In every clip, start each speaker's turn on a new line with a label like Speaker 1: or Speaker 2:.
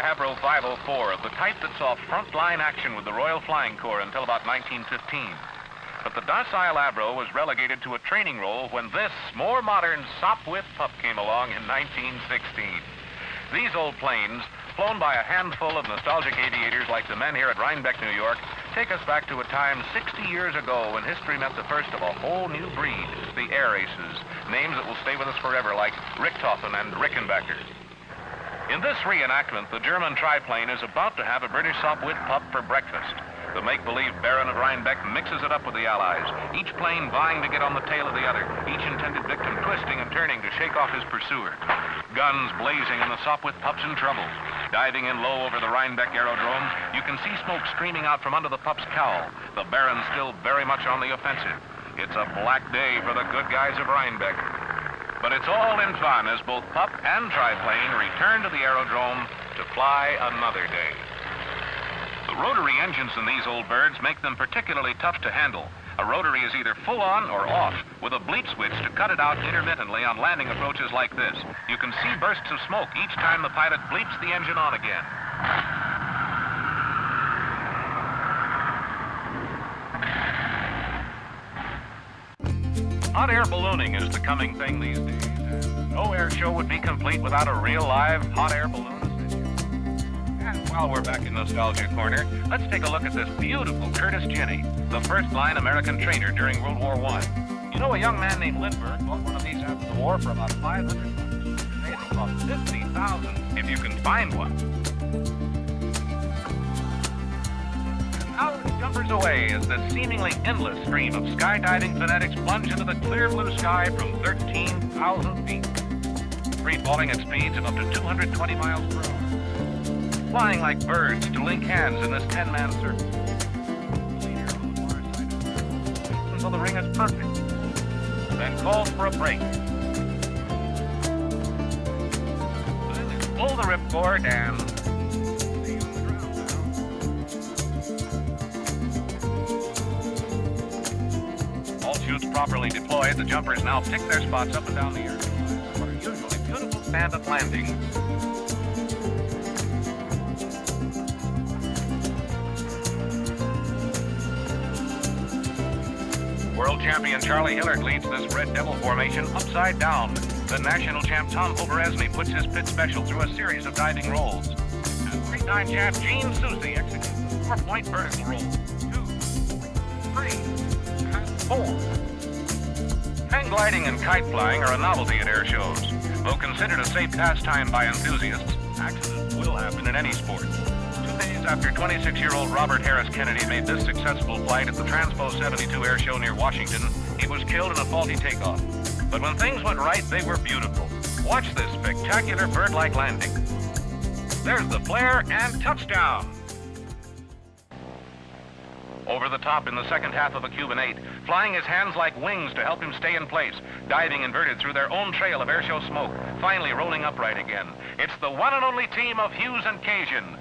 Speaker 1: Avro 504, of the type that saw frontline action with the Royal Flying Corps until about 1915. But the docile Avro was relegated to a training role when this more modern Sopwith pup came along in 1916. These old planes, flown by a handful of nostalgic aviators like the men here at Rhinebeck, New York, take us back to a time 60 years ago when history met the first of a whole new breed, the air aces, names that will stay with us forever like Richthofen and Rickenbacker. In this reenactment, the German triplane is about to have a British Sopwith pup for breakfast. The make-believe Baron of Rhinebeck mixes it up with the Allies, each plane vying to get on the tail of the other, each intended victim twisting and turning to shake off his pursuer. Guns blazing and the Sopwith pup's in trouble. Diving in low over the Rhinebeck aerodrome, you can see smoke streaming out from under the pup's cowl. The Baron's still very much on the offensive. It's a black day for the good guys of Rhinebeck. But it's all in fun as both pup and triplane return to the aerodrome to fly another day. The rotary engines in these old birds make them particularly tough to handle. A rotary is either full on or off, with a bleep switch to cut it out intermittently on landing approaches like this. You can see bursts of smoke each time the pilot bleeps the engine on again. Hot air ballooning is the coming thing these days. No air show would be complete without a real live hot air balloon. And while we're back in Nostalgia Corner, let's take a look at this beautiful Curtiss Jenny, the first-line American trainer during World War I. You know, a young man named Lindbergh bought one of these after the war for about $500. Today it costs $50,000 if you can find one. And now it jumpers away as the seemingly endless stream of skydiving fanatics plunge into the clear blue sky from 13,000 feet, free-falling at speeds of up to 220 miles per hour. Flying like birds to link hands in this 10-man circle. Until the ring is perfect. Then calls for a break. Then pull the ripcord and stay on the ground now. All chutes properly deployed, the jumpers now pick their spots up and down the air. What are usually beautiful stand-up landings. World champion Charlie Hillard leads this Red Devil formation upside down. The national champ Tom Oberesny puts his pit special through a series of diving rolls. And three-time champ Gene Susie executes a 4-point vertical roll. 2, 3, and 4. Hang gliding and kite flying are a novelty at air shows. Though considered a safe pastime by enthusiasts, accidents will happen in any sport. 2 days after 26-year-old Robert Harris Kennedy made this successful flight at the Transpo 72 air show near Washington, he was killed in a faulty takeoff. But when things went right, they were beautiful. Watch this spectacular bird-like landing. There's the flare and touchdown. Over the top in the second half of a Cuban 8, flying his hands like wings to help him stay in place, diving inverted through their own trail of airshow smoke, finally rolling upright again. It's the one and only team of Hughes and Cajun.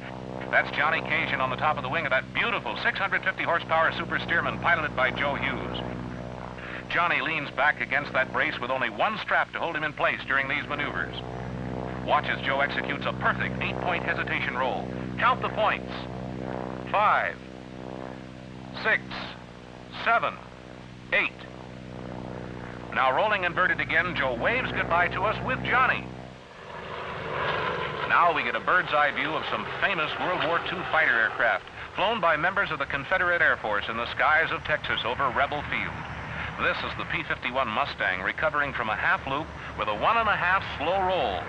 Speaker 1: That's Johnny Cajun on the top of the wing of that beautiful 650 horsepower Super Stearman piloted by Joe Hughes. Johnny leans back against that brace with only one strap to hold him in place during these maneuvers. Watch as Joe executes a perfect 8-point hesitation roll. Count the points. 5, 6, 7, 8. Now rolling inverted again, Joe waves goodbye to us with Johnny. Now we get a bird's eye view of some famous World War II fighter aircraft flown by members of the Confederate Air Force in the skies of Texas over Rebel Field. This is the P-51 Mustang recovering from a half loop with a 1.5 slow roll.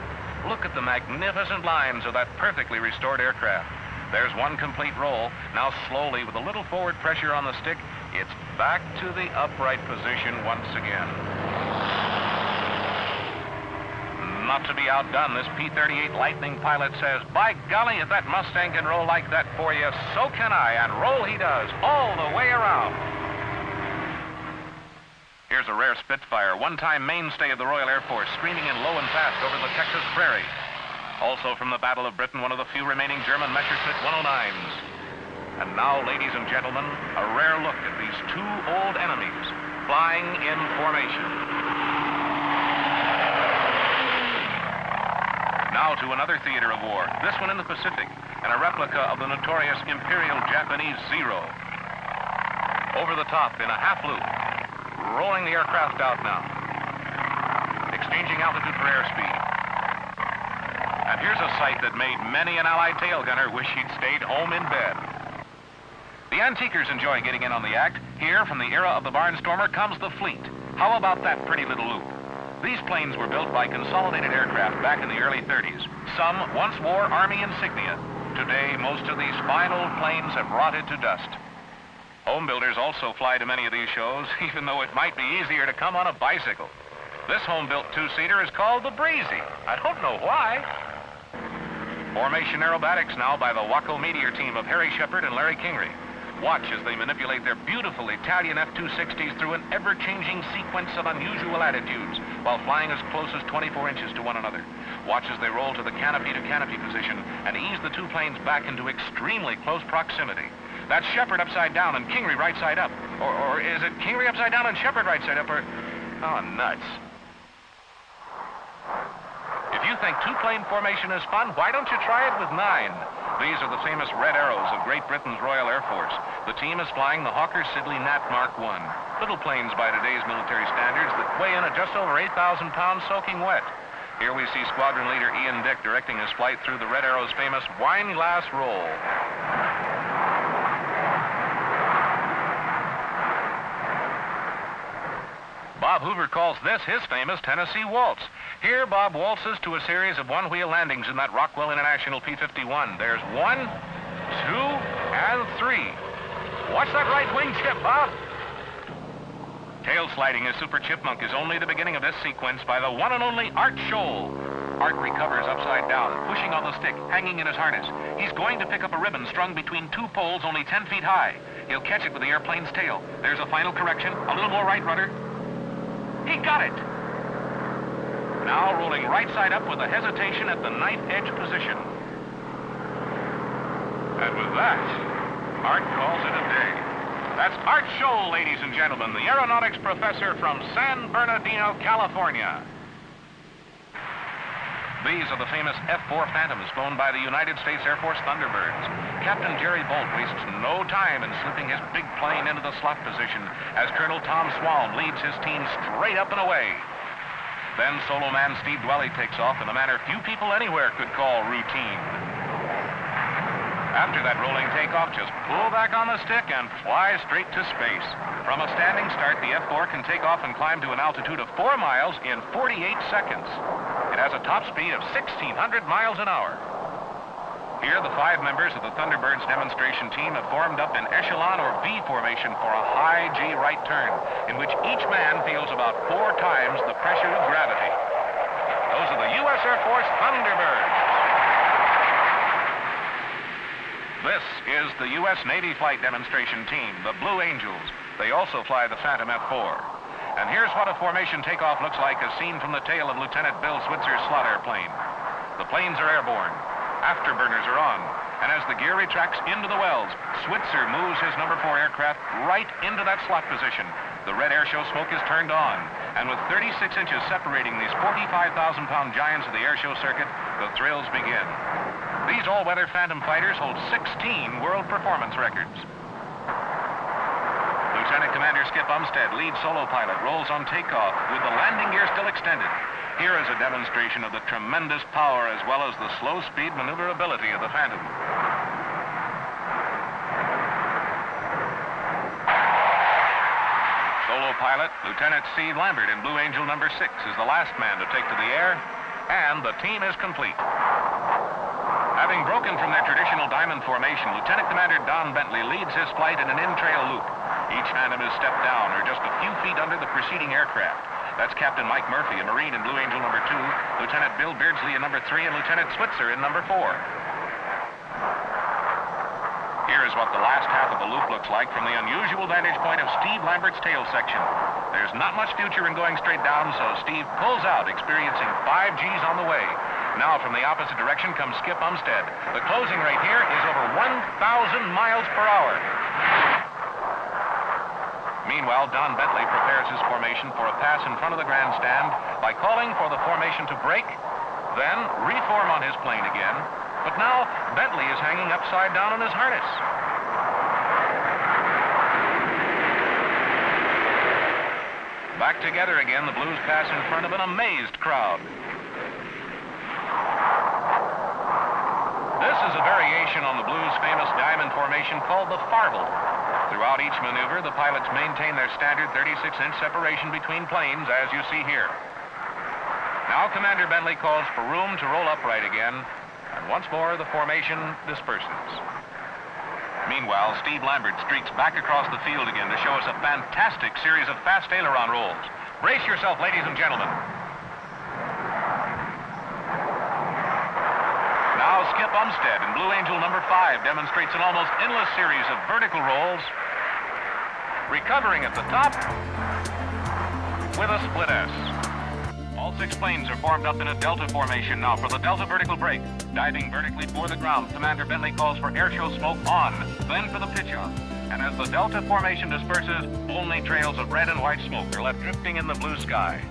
Speaker 1: Look at the magnificent lines of that perfectly restored aircraft. There's one complete roll. Now slowly, with a little forward pressure on the stick, it's back to the upright position once again. Not to be outdone, this P-38 Lightning pilot says, "By golly, if that Mustang can roll like that for you, so can I." And roll he does, all the way around. Here's a rare Spitfire, one-time mainstay of the Royal Air Force, screaming in low and fast over the Texas prairie. Also from the Battle of Britain, one of the few remaining German Messerschmitt 109s. And now, ladies and gentlemen, a rare look at these two old enemies flying in formation. Now to another theater of war, this one in the Pacific, and a replica of the notorious Imperial Japanese Zero. Over the top in a half loop, rolling the aircraft out now. Exchanging altitude for airspeed. And here's a sight that made many an Allied tail gunner wish he'd stayed home in bed. The antiquers enjoy getting in on the act. Here, from the era of the Barnstormer, comes the fleet. How about that pretty little loop? These planes were built by Consolidated Aircraft back in the early 30s. Some once wore Army insignia. Today, most of these fine old planes have rotted to dust. Home builders also fly to many of these shows, even though it might be easier to come on a bicycle. This home-built two-seater is called the Breezy. I don't know why. Formation aerobatics now by the Waco Meteor team of Harry Shepard and Larry Kingery. Watch as they manipulate their beautiful Italian F-260s through an ever-changing sequence of unusual attitudes while flying as close as 24 inches to one another. Watch as they roll to the canopy-to-canopy position and ease the two planes back into extremely close proximity. That's Shepard upside down and Kingery right side up. Or is it Kingery upside down and Shepard right side up, or... Oh, nuts. If you think two-plane formation is fun, why don't you try it with 9? These are the famous Red Arrows of Great Britain's Royal Air Force. The team is flying the Hawker Siddeley Nat Mark I. Little planes by today's military standards that weigh in at just over 8,000 pounds soaking wet. Here we see Squadron Leader Ian Dick directing his flight through the Red Arrow's famous wine glass roll. Bob Hoover calls this his famous Tennessee Waltz. Here, Bob waltzes to a series of one-wheel landings in that Rockwell International P-51. There's 1, 2, and 3. Watch that right wing chip, Bob. Tail sliding his Super Chipmunk is only the beginning of this sequence by the one and only Art Scholl. Art recovers upside down, pushing on the stick, hanging in his harness. He's going to pick up a ribbon strung between two poles only 10 feet high. He'll catch it with the airplane's tail. There's a final correction, a little more right rudder. He got it! Now rolling right side up with a hesitation at the knife edge position. And with that, Art calls it a day. That's Art Scholl, ladies and gentlemen, the aeronautics professor from San Bernardino, California. These are the famous F-4 Phantoms flown by the United States Air Force Thunderbirds. Captain Jerry Bolt wastes no time in slipping his big plane into the slot position as Colonel Tom Swalm leads his team straight up and away. Then solo man Steve Dwelly takes off in a manner few people anywhere could call routine. After that rolling takeoff, just pull back on the stick and fly straight to space. From a standing start, the F-4 can take off and climb to an altitude of 4 miles in 48 seconds. It has a top speed of 1,600 miles an hour. Here, the 5 members of the Thunderbirds demonstration team have formed up in echelon or V formation for a high G right turn, in which each man feels about 4 times the pressure of gravity. Those are the U.S. Air Force Thunderbirds. This is the U.S. Navy flight demonstration team, the Blue Angels. They also fly the Phantom F-4. And here's what a formation takeoff looks like as seen from the tail of Lieutenant Bill Switzer's slot airplane. The planes are airborne. Afterburners are on. And as the gear retracts into the wells, Switzer moves his number 4 aircraft right into that slot position. The red Airshow smoke is turned on. And with 36 inches separating these 45,000-pound giants of the Airshow circuit, the thrills begin. These all-weather Phantom fighters hold 16 world performance records. Lieutenant Commander Skip Umstead, lead solo pilot, rolls on takeoff with the landing gear still extended. Here is a demonstration of the tremendous power as well as the slow speed maneuverability of the Phantom. Solo pilot, Lieutenant Steve Lambert in Blue Angel number 6 is the last man to take to the air, and the team is complete. Having broken from their traditional diamond formation, Lieutenant Commander Don Bentley leads his flight in an in-trail loop. Each Phantom is stepped down or just a few feet under the preceding aircraft. That's Captain Mike Murphy, a Marine in Blue Angel number 2, Lieutenant Bill Beardsley in number 3, and Lieutenant Switzer in number 4. Here is what the last half of the loop looks like from the unusual vantage point of Steve Lambert's tail section. There's not much future in going straight down, so Steve pulls out, experiencing 5 Gs on the way. Now, from the opposite direction comes Skip Umstead. The closing rate here is over 1,000 miles per hour. Meanwhile, Don Bentley prepares his formation for a pass in front of the grandstand by calling for the formation to break Then reform on his plane again. But now Bentley is hanging upside down on his harness. Back together again, the Blues pass in front of an amazed crowd. This is a variation on the Blues' famous diamond formation called the farvel. Throughout each maneuver, the pilots maintain their standard 36-inch separation between planes, as you see here. Now Commander Bentley calls for room to roll upright again, and once more the formation disperses. Meanwhile, Steve Lambert streaks back across the field again to show us a fantastic series of fast aileron rolls. Brace yourself, ladies and gentlemen. Now Skip Umstead in Blue Angel number 5 demonstrates an almost endless series of vertical rolls, recovering at the top with a split S. All 6 planes are formed up in a delta formation now for the delta vertical break. Diving vertically for the ground, Commander Bentley calls for airshow smoke on, then for the pitch-off. And as the delta formation disperses, only trails of red and white smoke are left drifting in the blue sky.